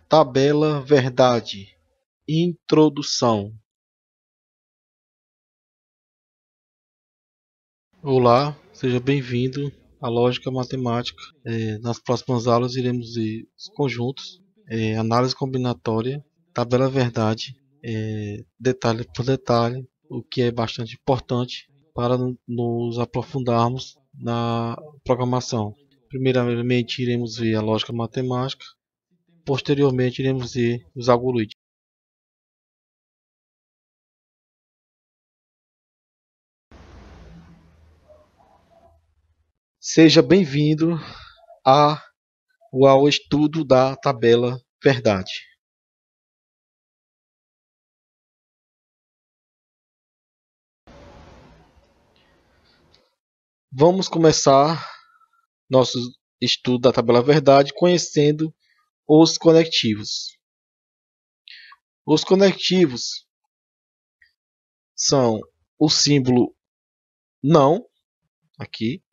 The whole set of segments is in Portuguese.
Tabela verdade. Introdução. Olá, seja bem-vindo à lógica matemática. Nas próximas aulas iremos ver os conjuntos, análise combinatória, tabela verdade, detalhe por detalhe, o que é bastante importante para nos aprofundarmos na programação. Primeiramente iremos ver a lógica matemática, posteriormente iremos ver os algoritmos. Seja bem-vindo ao estudo da tabela verdade. Vamos começar nosso estudo da tabela verdade conhecendo os conectivos. Os conectivos são o símbolo não, aqui,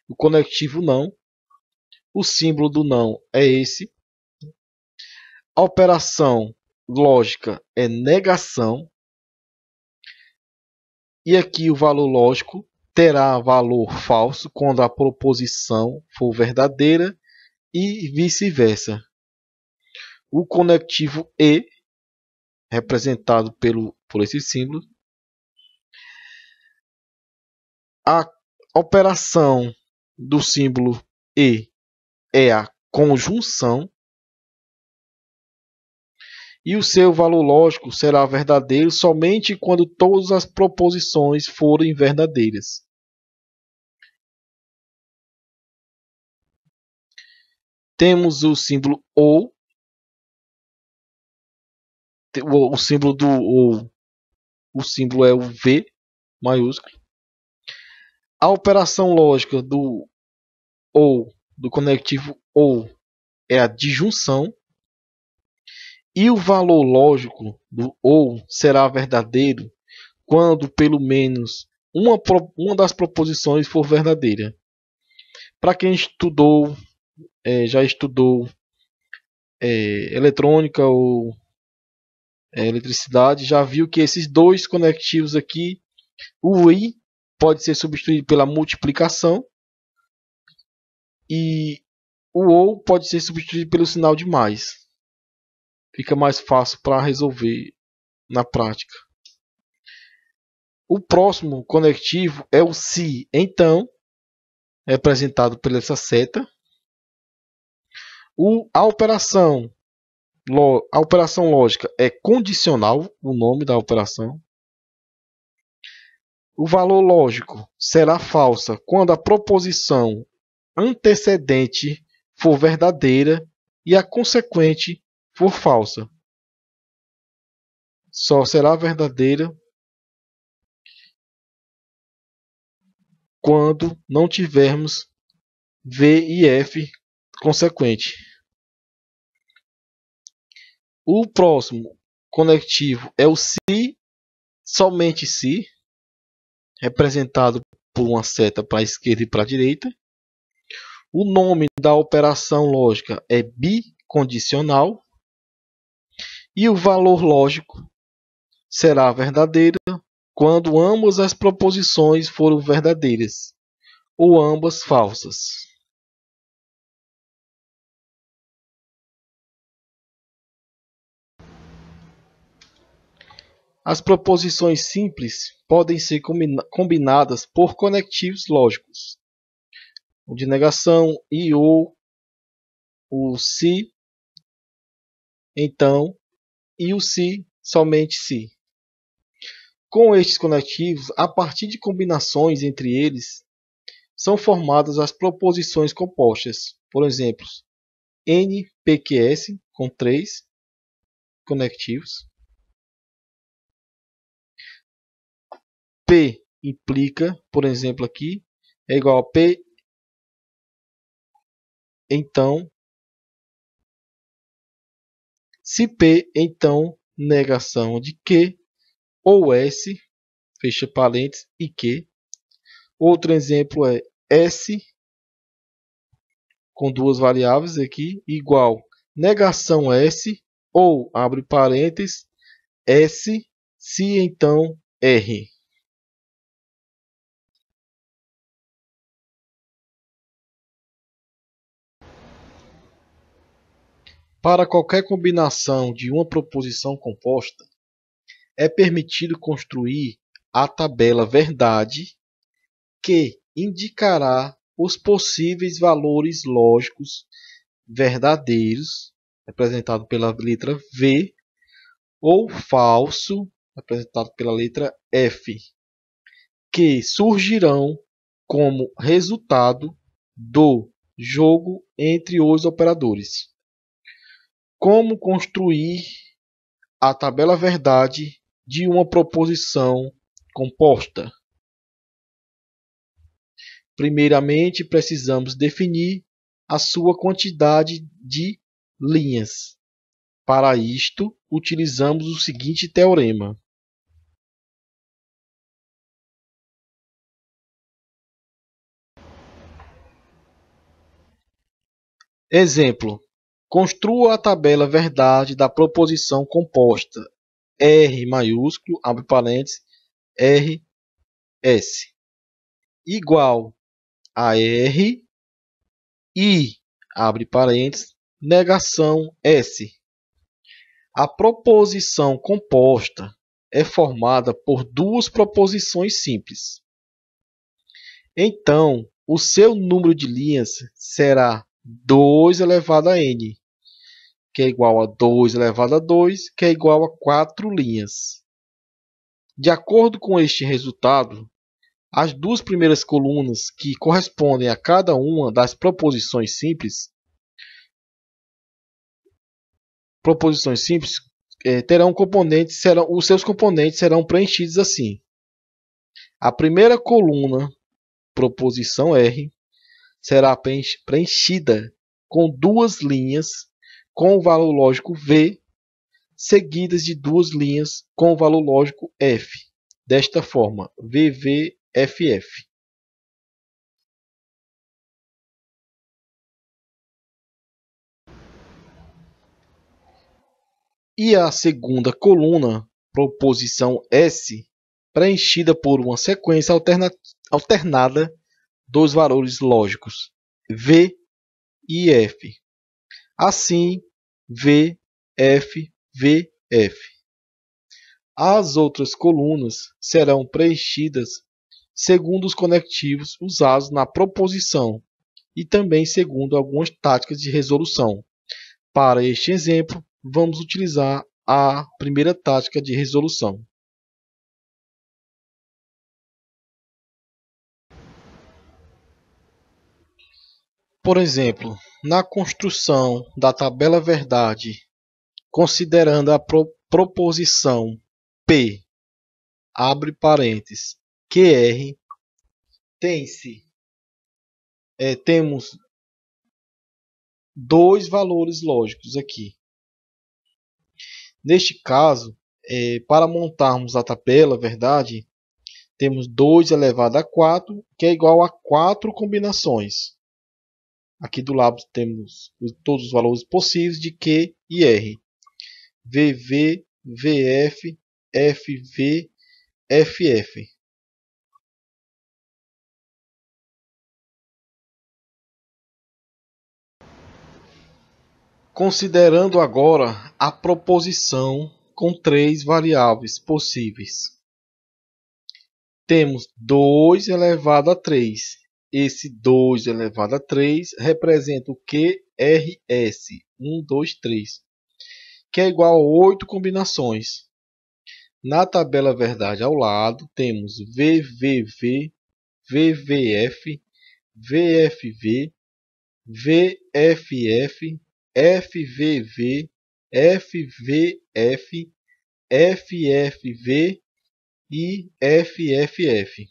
o conectivo não, o símbolo do não é esse, a operação lógica é negação, e aqui o valor lógico terá valor falso quando a proposição for verdadeira e vice-versa. O conectivo e, representado por esse símbolo, a operação do símbolo e é a conjunção, e o seu valor lógico será verdadeiro somente quando todas as proposições forem verdadeiras. Temos o símbolo ou, o símbolo do ou, o símbolo é o V maiúsculo. A operação lógica do ou, do conectivo ou, é a disjunção. E o valor lógico do ou será verdadeiro quando pelo menos uma das proposições for verdadeira. Para quem já estudou eletrônica ou eletricidade, já viu que esses dois conectivos aqui, o i pode ser substituído pela multiplicação e o ou pode ser substituído pelo sinal de mais. Fica mais fácil para resolver na prática. O próximo conectivo é o se, então, representado por essa seta. A operação lógica é condicional, o nome da operação. O valor lógico será falsa quando a proposição antecedente for verdadeira e a consequente for falsa. Só será verdadeira quando não tivermos V e F consequente. O próximo conectivo é o se, somente se, representado por uma seta para a esquerda e para a direita. O nome da operação lógica é bicondicional. E o valor lógico será verdadeiro quando ambas as proposições forem verdadeiras ou ambas falsas. As proposições simples podem ser combinadas por conectivos lógicos. O de negação e o se, então, e o se, somente se. Com estes conectivos, a partir de combinações entre eles, são formadas as proposições compostas. Por exemplo, NPQS com 3 conectivos. P implica, por exemplo, aqui, é igual a P, então, se P, então, negação de Q, ou S, fecha parênteses, e Q. Outro exemplo é S, com duas variáveis aqui, igual negação S, ou, abre parênteses, S, se então R. Para qualquer combinação de uma proposição composta, é permitido construir a tabela verdade, que indicará os possíveis valores lógicos verdadeiros, representado pela letra V, ou falso, representado pela letra F, que surgirão como resultado do jogo entre os operadores. Como construir a tabela verdade de uma proposição composta? Primeiramente, precisamos definir a sua quantidade de linhas. Para isto, utilizamos o seguinte teorema. Exemplo: construa a tabela verdade da proposição composta R maiúsculo, abre parênteses, RS, igual a R e, abre parênteses, negação S. A proposição composta é formada por duas proposições simples. Então, o seu número de linhas será 2 elevado a n, que é igual a 2 elevado a 2, que é igual a 4 linhas. De acordo com este resultado, as duas primeiras colunas, que correspondem a cada uma das proposições simples, terão componentes, os seus componentes serão preenchidos assim. A primeira coluna, proposição R, será preenchida com duas linhas com o valor lógico V, seguidas de duas linhas com o valor lógico F. Desta forma, VVFF. E a segunda coluna, proposição S, preenchida por uma sequência alternada dos valores lógicos V e F. Assim, V, F, V, F. As outras colunas serão preenchidas segundo os conectivos usados na proposição e também segundo algumas táticas de resolução. Para este exemplo, vamos utilizar a primeira tática de resolução. Por exemplo, na construção da tabela verdade, considerando a proposição P, abre parênteses, QR, temos dois valores lógicos aqui. Neste caso, para montarmos a tabela verdade, temos 2 elevado a 4, que é igual a 4 combinações. Aqui do lado temos todos os valores possíveis de Q e R. VV, VF, FV, FF. Considerando agora a proposição com 3 variáveis possíveis. Temos 2 elevado a 3. Esse 2 elevado a 3 representa o QRS, 1, 2, 3, que é igual a 8 combinações. Na tabela verdade ao lado, temos VVV, VVF, VFV, VFF, FVV, FVF, FFV e FFF.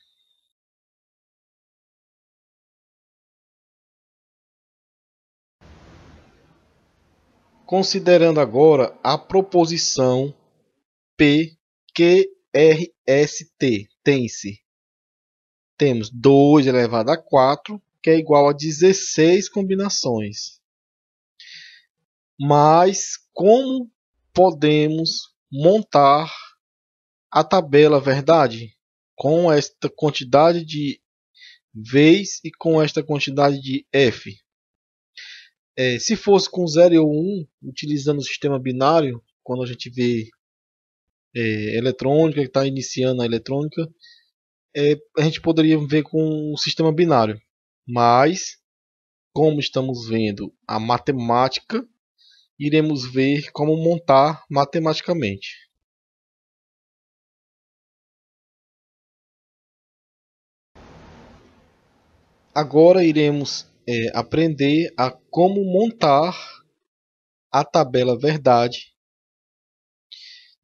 Considerando agora a proposição PQRST, tem-se. Temos 2 elevado a 4, que é igual a 16 combinações. Mas como podemos montar a tabela verdade com esta quantidade de V's e com esta quantidade de F? Se fosse com 0 ou 1, utilizando o sistema binário, quando a gente vê eletrônica, que está iniciando a eletrônica, a gente poderia ver com o sistema binário. Mas, como estamos vendo a matemática, iremos ver como montar matematicamente. Agora iremos aprender a como montar a tabela verdade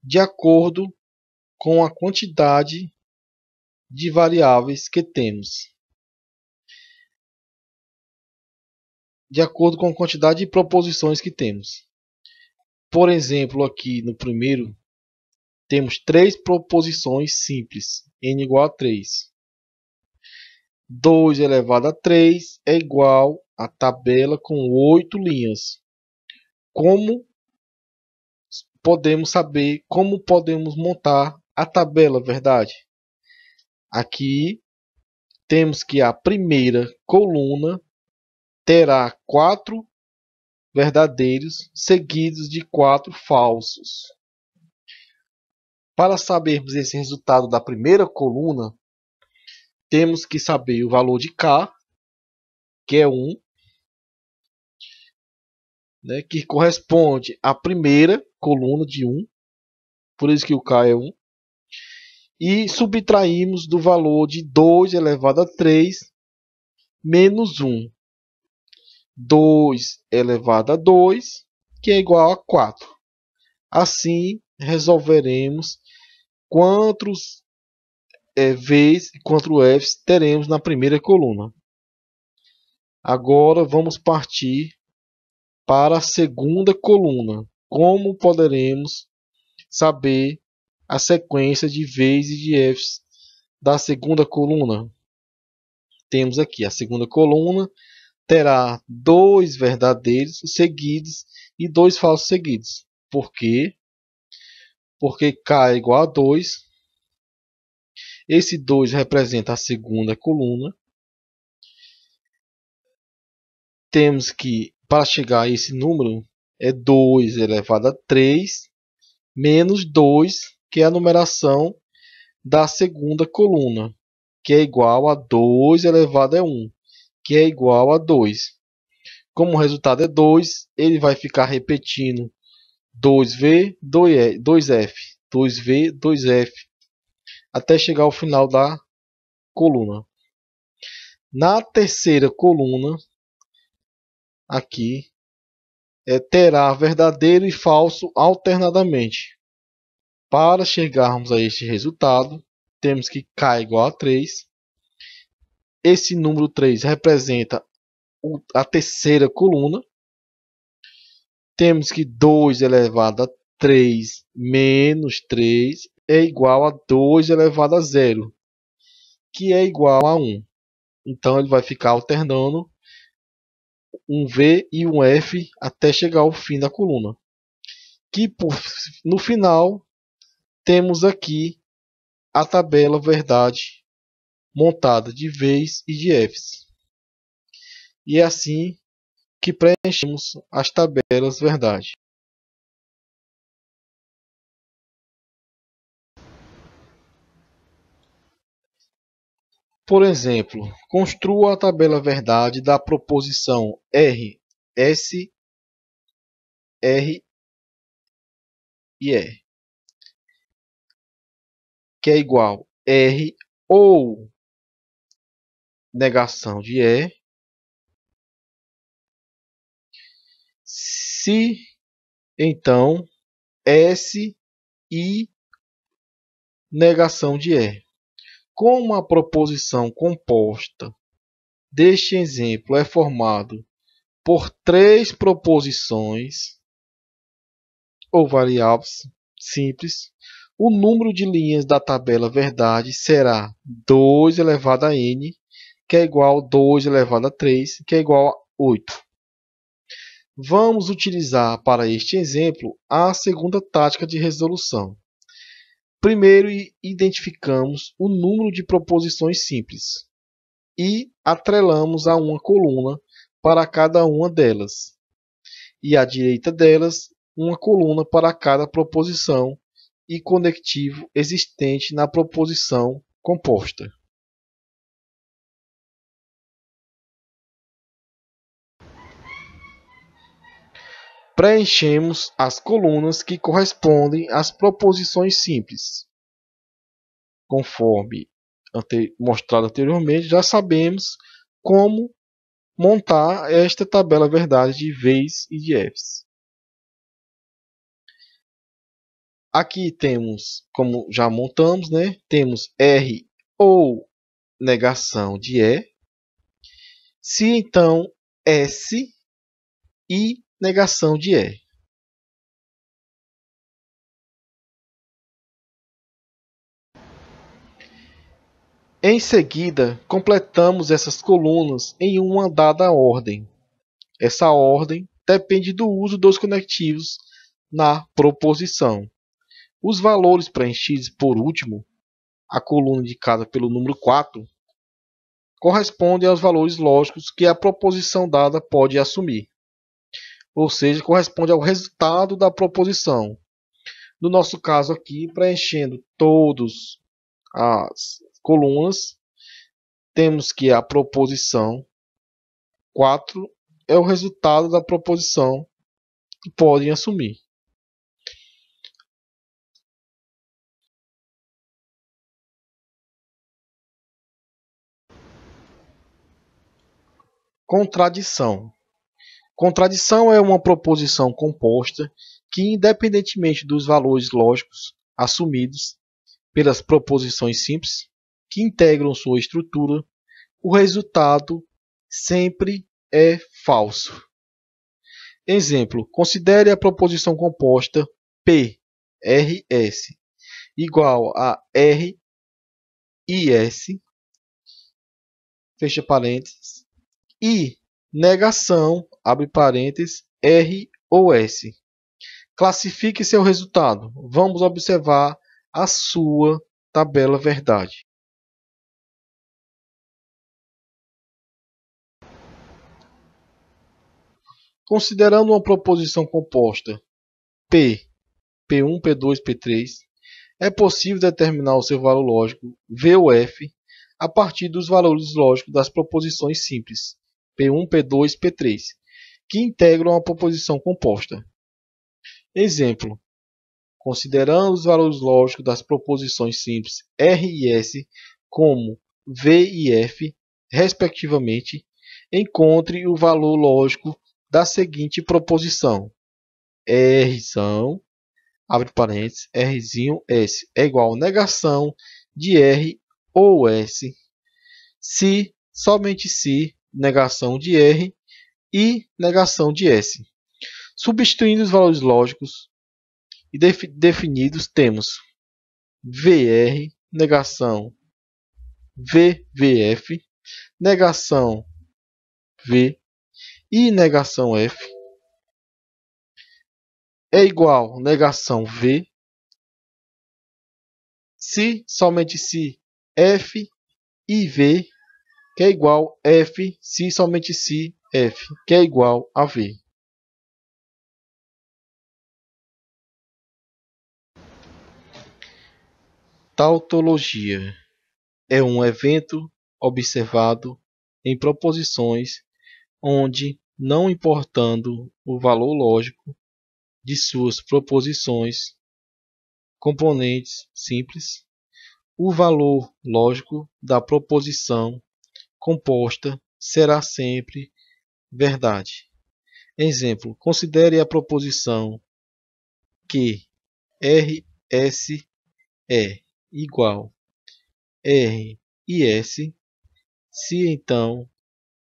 de acordo com a quantidade de variáveis que temos. De acordo com a quantidade de proposições que temos. Por exemplo, aqui no primeiro, temos 3 proposições simples, n igual a 3. 2 elevado a 3 é igual a tabela com 8 linhas. Como podemos saber como podemos montar a tabela verdade? Aqui temos que a primeira coluna terá 4 verdadeiros seguidos de 4 falsos. Para sabermos esse resultado da primeira coluna, temos que saber o valor de K, que é 1, né, que corresponde à primeira coluna de 1, por isso que o K é 1, e subtraímos do valor de 2 elevado a 3 menos 1. 2 elevado a 2, que é igual a 4. Assim, resolveremos quantos V's e quantos F's teremos na primeira coluna. Agora vamos partir para a segunda coluna. Como poderemos saber a sequência de V's e de F's da segunda coluna? Temos aqui a segunda coluna terá 2 verdadeiros seguidos e 2 falsos seguidos. Por quê? Porque K é igual a 2. Esse 2 representa a segunda coluna. Temos que, para chegar a esse número, é 2 elevado a 3 menos 2, que é a numeração da segunda coluna, que é igual a 2 elevado a 1, que é igual a 2. Como o resultado é 2, ele vai ficar repetindo 2V, 2F, 2V, 2F, até chegar ao final da coluna. Na terceira coluna, aqui, terá verdadeiro e falso alternadamente. Para chegarmos a este resultado, temos que K é igual a 3. Esse número 3 representa a terceira coluna. Temos que 2 elevado a 3 menos 3 é igual a 2 elevado a 0, que é igual a 1. Então ele vai ficar alternando um V e um F até chegar ao fim da coluna. Que no final temos aqui a tabela verdade montada de V's e de F's. E é assim que preenchemos as tabelas verdade. Por exemplo, construa a tabela verdade da proposição R, S, R e R, que é igual a R ou negação de E, se então S e negação de E. Como a proposição composta deste exemplo é formado por 3 proposições ou variáveis simples, o número de linhas da tabela verdade será 2 elevado a n, que é igual a 2 elevado a 3, que é igual a 8. Vamos utilizar para este exemplo a segunda tática de resolução. Primeiro, identificamos o número de proposições simples e atrelamos a uma coluna para cada uma delas, e à direita delas, uma coluna para cada proposição e conectivo existente na proposição composta. Preenchemos as colunas que correspondem às proposições simples. Conforme mostrado anteriormente, já sabemos como montar esta tabela verdade de V's e de F's. Aqui temos, como já montamos, né? Temos R ou negação de E, se então S e negação de E. Em seguida, completamos essas colunas em uma dada ordem. Essa ordem depende do uso dos conectivos na proposição. Os valores preenchidos por último, a coluna indicada pelo número 4, correspondem aos valores lógicos que a proposição dada pode assumir. Ou seja, corresponde ao resultado da proposição. No nosso caso aqui, preenchendo todas as colunas, temos que a proposição 4 é o resultado da proposição que podem assumir. Contradição. Contradição é uma proposição composta que, independentemente dos valores lógicos assumidos pelas proposições simples que integram sua estrutura, o resultado sempre é falso. Exemplo: considere a proposição composta P, R, S igual a R e S, fecha parênteses, e negação, abre parênteses, R ou S. Classifique seu resultado. Vamos observar a sua tabela verdade. Considerando uma proposição composta P, P1, P2, P3, é possível determinar o seu valor lógico V ou F a partir dos valores lógicos das proposições simples P1, P2, P3, que integram a proposição composta. Exemplo: considerando os valores lógicos das proposições simples R e S como V e F, respectivamente, encontre o valor lógico da seguinte proposição: R são, abre parênteses, Rzinho S é igual a negação de R ou S, se, somente se, negação de R e negação de S. Substituindo os valores lógicos e definidos, temos VR, negação VVF, negação V e negação F é igual a negação V, se, somente se, F e V, que é igual a F, se, somente se, F, que é igual a V. Tautologia é um evento observado em proposições onde, não importando o valor lógico de suas proposições componentes simples, o valor lógico da proposição composta será sempre verdade. Exemplo: considere a proposição que RS é igual R e S, se então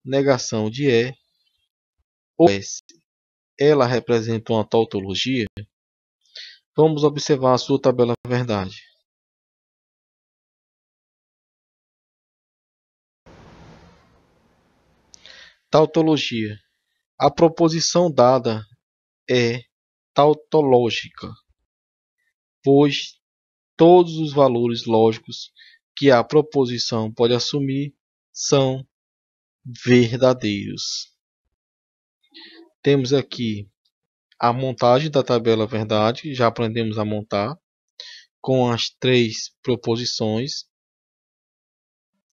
negação de E ou S ela representa uma tautologia. Vamos observar a sua tabela verdade. Tautologia. A proposição dada é tautológica, pois todos os valores lógicos que a proposição pode assumir são verdadeiros. Temos aqui a montagem da tabela verdade, já aprendemos a montar com as 3 proposições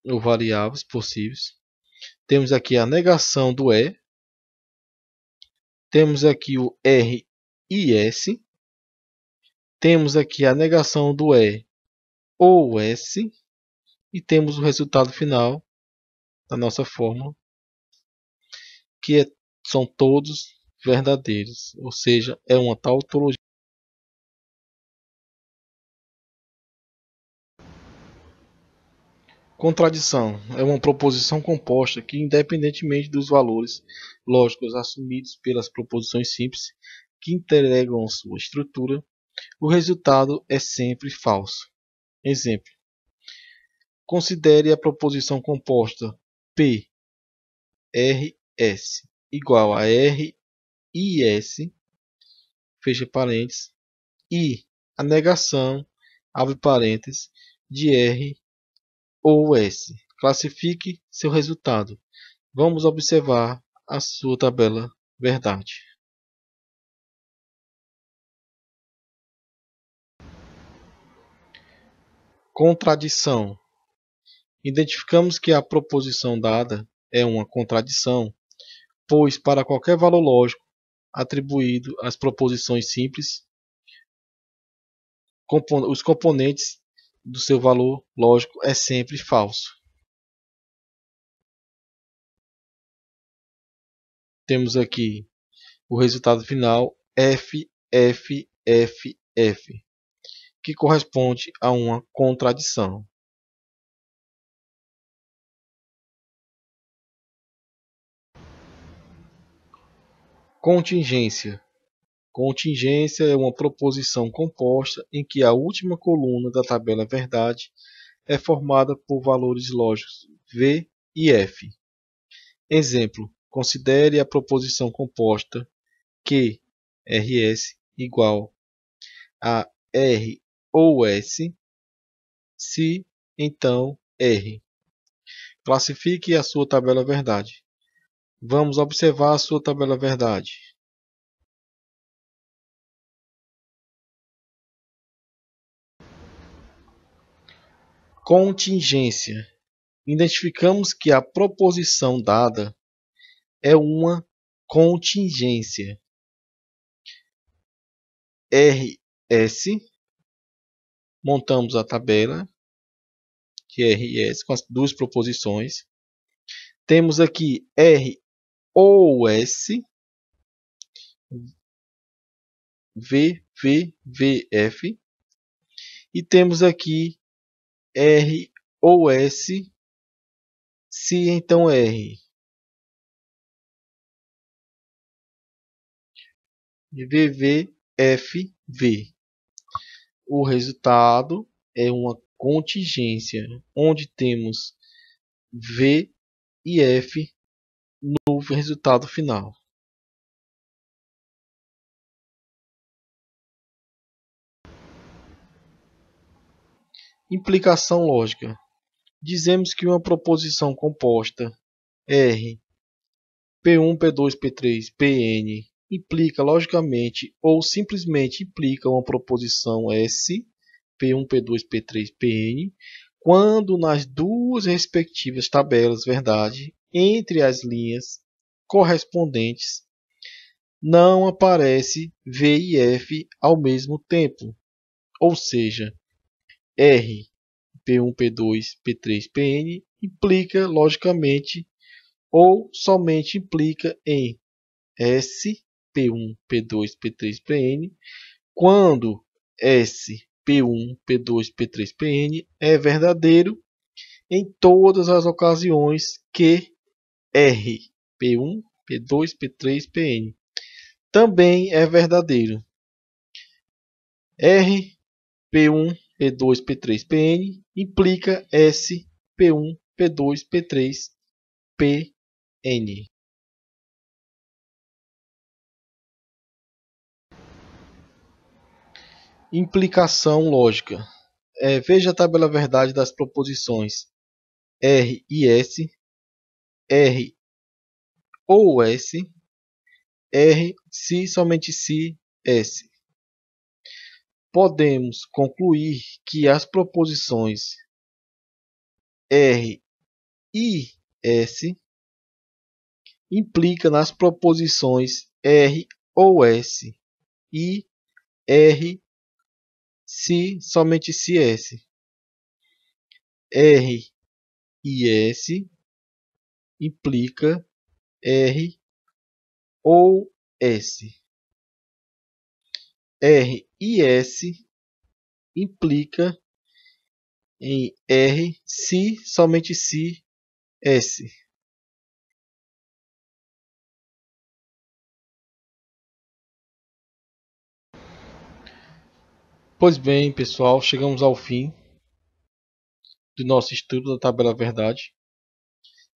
ou variáveis possíveis. Temos aqui a negação do E. Temos aqui o R e S. Temos aqui a negação do E ou S. E temos o resultado final da nossa fórmula, que são todos verdadeiros, ou seja, é uma tautologia. Contradição é uma proposição composta que, independentemente dos valores lógicos assumidos pelas proposições simples que integram sua estrutura, o resultado é sempre falso. Exemplo: considere a proposição composta P, R, S igual a R e S, fecha parênteses, e a negação, abre parênteses, de R ou S. Classifique seu resultado. Vamos observar a sua tabela verdade. Contradição. Identificamos que a proposição dada é uma contradição, pois para qualquer valor lógico atribuído às proposições simples, os componentes do seu valor lógico é sempre falso. Temos aqui o resultado final F, F, F, F, que corresponde a uma contradição. Contingência. Contingência é uma proposição composta em que a última coluna da tabela verdade é formada por valores lógicos V e F. Exemplo: considere a proposição composta que RS igual a R ou S, se então R. Classifique a sua tabela verdade. Vamos observar a sua tabela verdade. Contingência. Identificamos que a proposição dada é uma contingência. RS, montamos a tabela de RS com as 2 proposições. Temos aqui R ou S, V, V, V, F. E temos aqui R ou S, se então R. V, V, F, V. O resultado é uma contingência, onde temos V e F no resultado final. Implicação lógica. Dizemos que uma proposição composta R, P1, P2, P3, Pn implica logicamente ou simplesmente implica uma proposição S, P1, P2, P3, Pn, quando nas 2 respectivas tabelas verdade, entre as linhas correspondentes, não aparece V e F ao mesmo tempo, ou seja, R, P1, P2, P3, Pn implica logicamente ou somente implica em S, P1, P2, P3, Pn, quando S, P1, P2, P3, Pn é verdadeiro em todas as ocasiões que R, P1, P2, P3, Pn também é verdadeiro. R, P1, P2, P3, Pn implica S, P1, P2, P3, Pn. Implicação lógica. Veja a tabela verdade das proposições R e S, R ou S, R se somente se S. Podemos concluir que as proposições R e S implicam nas proposições R ou S e R se somente se S. R e S implica R ou S. R e S implica em R se somente se S. Pois bem, pessoal, chegamos ao fim do nosso estudo da tabela verdade,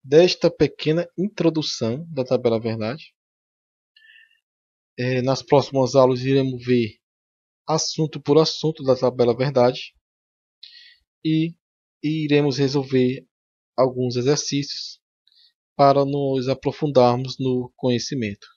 desta pequena introdução da tabela verdade. Nas próximas aulas iremos ver assunto por assunto da tabela verdade e iremos resolver alguns exercícios para nos aprofundarmos no conhecimento.